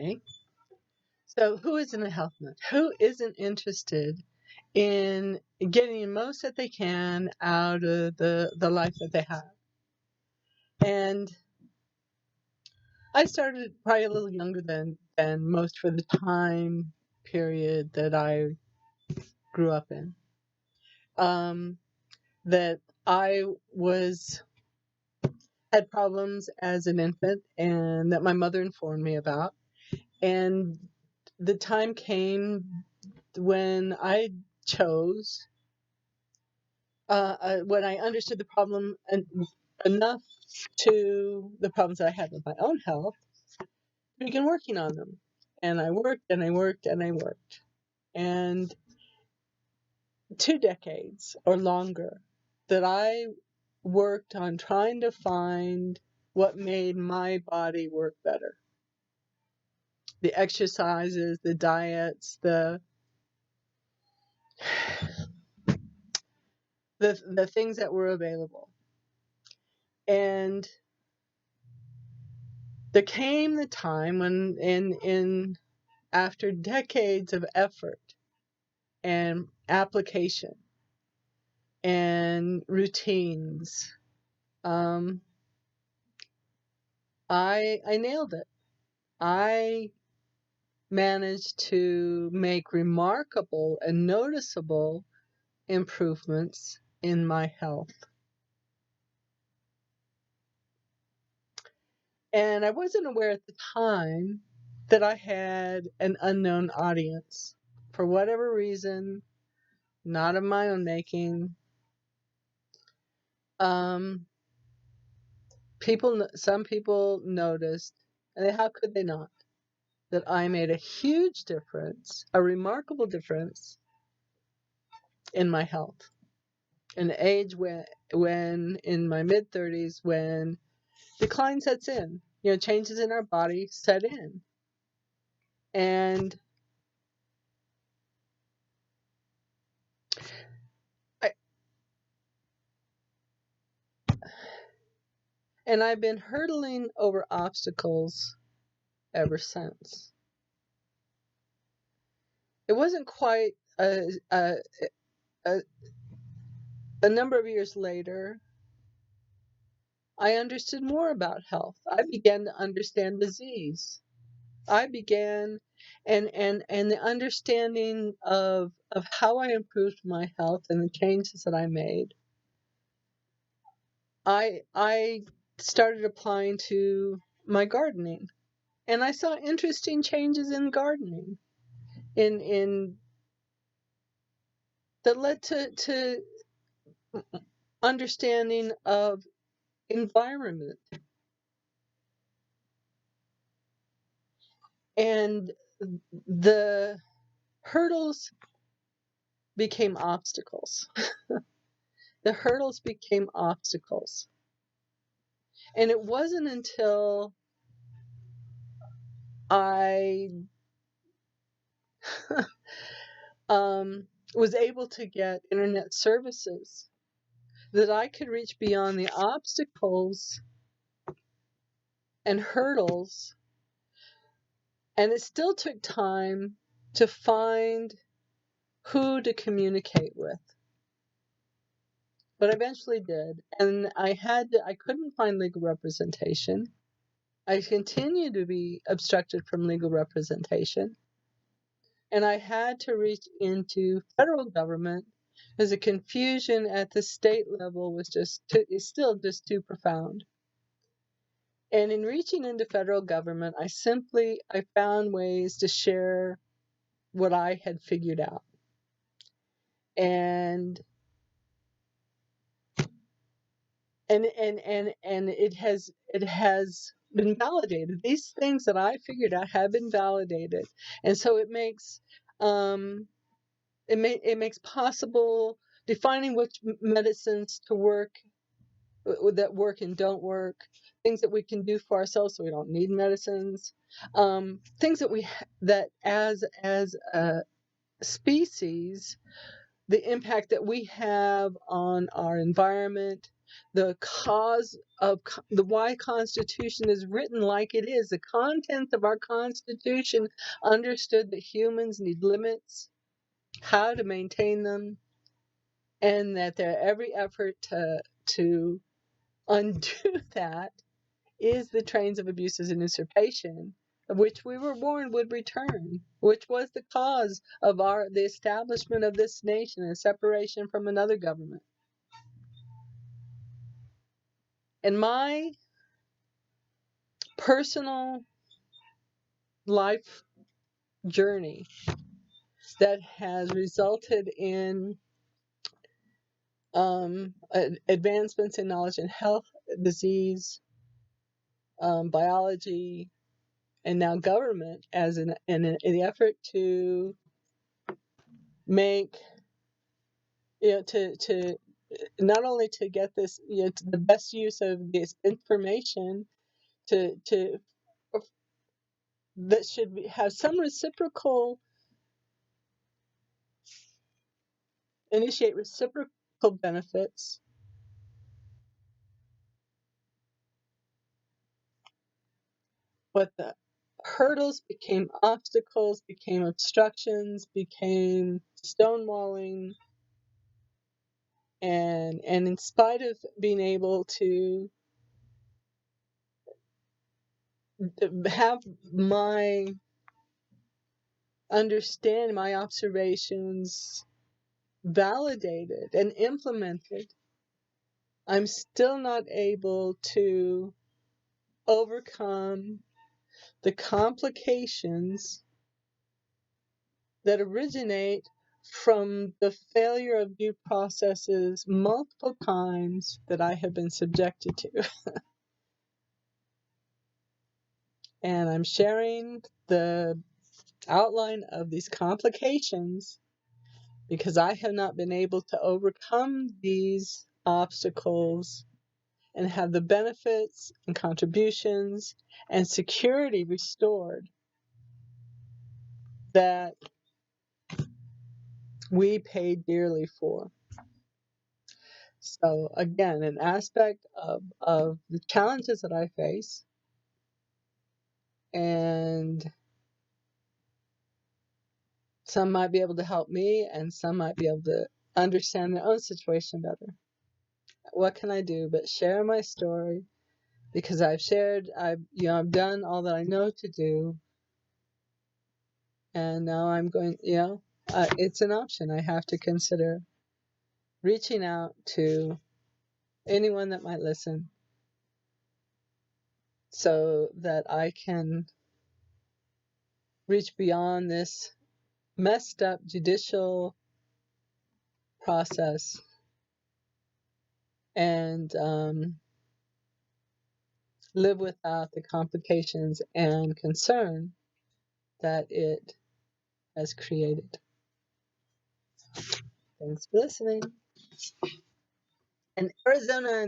me. So who isn't a health nut? Who isn't interested in getting the most that they can out of the life that they have? And I started probably a little younger than most for the time period that I grew up in. That I had problems as an infant, and that my mother informed me about. And the time came when I chose, when I understood the problem enough to the problems that I had with my own health, to begin working on them. And I worked and I worked and I worked. And 2 decades or longer that I worked on trying to find what made my body work better. The exercises, the diets, the things that were available. And there came the time when in after decades of effort and application and routines, I nailed it. I managed to make remarkable and noticeable improvements in my health. And I wasn't aware at the time that I had an unknown audience. For whatever reason, not of my own making, some people noticed, and how could they not, that I made a huge difference, a remarkable difference in my health. An age when in my mid-30s, when decline sets in, changes in our body set in. And I've been hurtling over obstacles ever since. It wasn't quite a number of years later, I understood more about health. I began to understand disease. I began, and the understanding of how I improved my health and the changes that I made. I started applying to my gardening, and I saw interesting changes in gardening, in that led to understanding of environment. And the hurdles became obstacles. The hurdles became obstacles. And it wasn't until I was able to get internet services that I could reach beyond the obstacles and hurdles. And it still took time to find who to communicate with. But I eventually did. And I couldn't find legal representation. I continue to be obstructed from legal representation. And I had to reach into federal government because the confusion at the state level is still just too profound. And in reaching into federal government, I found ways to share what I had figured out. And it has been validated. These things that I figured out have been validated. And so it makes it makes possible defining which medicines to work, that work and don't work, things that we can do for ourselves so we don't need medicines, things that as a species, the impact that we have on our environment, the cause of the why Constitution is written like it is. The content of our Constitution understood that humans need limits, how to maintain them, and that their every effort to undo that is the trains of abuses and usurpation of which we were warned would return, which was the cause of the establishment of this nation and separation from another government. In my personal life journey that has resulted in advancements in knowledge in health, disease, biology, and now government as in an effort to make, to not only to get this, to the best use of this information to that should have some reciprocal, initiate reciprocal benefits, but the hurdles became obstacles, became obstructions, became stonewalling, and in spite of being able to have my understand my observations validated and implemented, I'm still not able to overcome the complications that originate from the failure of due processes multiple times that I have been subjected to. And I'm sharing the outline of these complications because I have not been able to overcome these obstacles and have the benefits and contributions and security restored that we paid dearly for. So again, an aspect of the challenges that I face, and some might be able to help me and some might be able to understand their own situation better. What can I do but share my story? Because I've done all that I know to do, and now I'm going, it's an option I have to consider reaching out to anyone that might listen so that I can reach beyond this messed up judicial process and live without the complications and concern that it has created. Thanks for listening. And Arizona.